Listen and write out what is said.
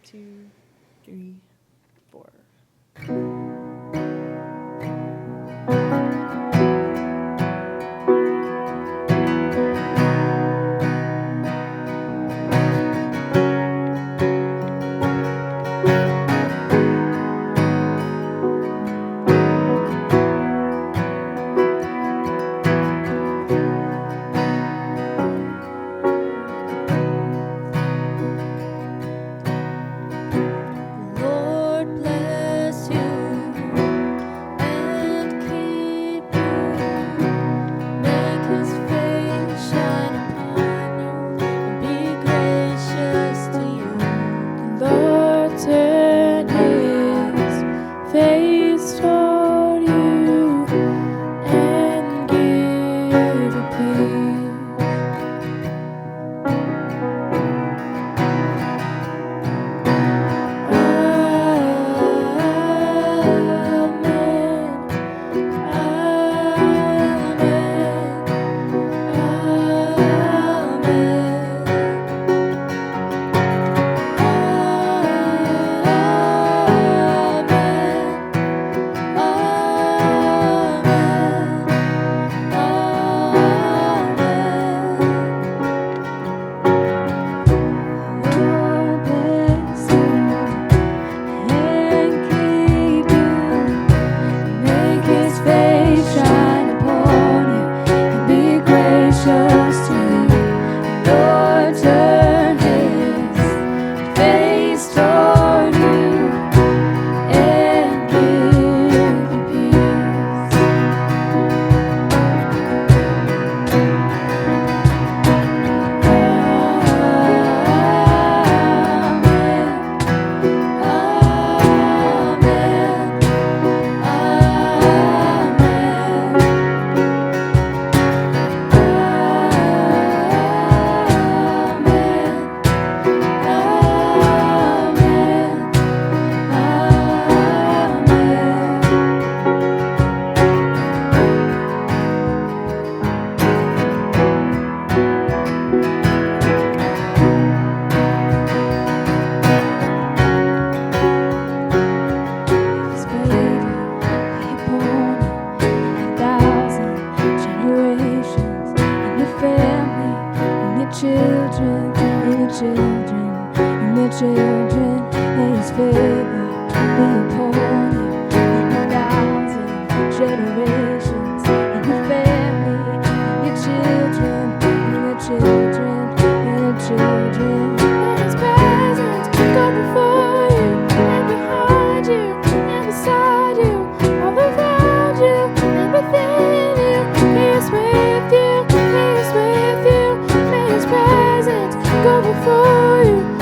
2, 3, 4. Face toward you and give you peace. Children, and His favor be upon you in 1,000 generations, in your family, in your children, in your children, in your children. Let His presence go before you, and behind you, and beside you, all around you, and within you. He is with you, He is with you. May His presence go before you.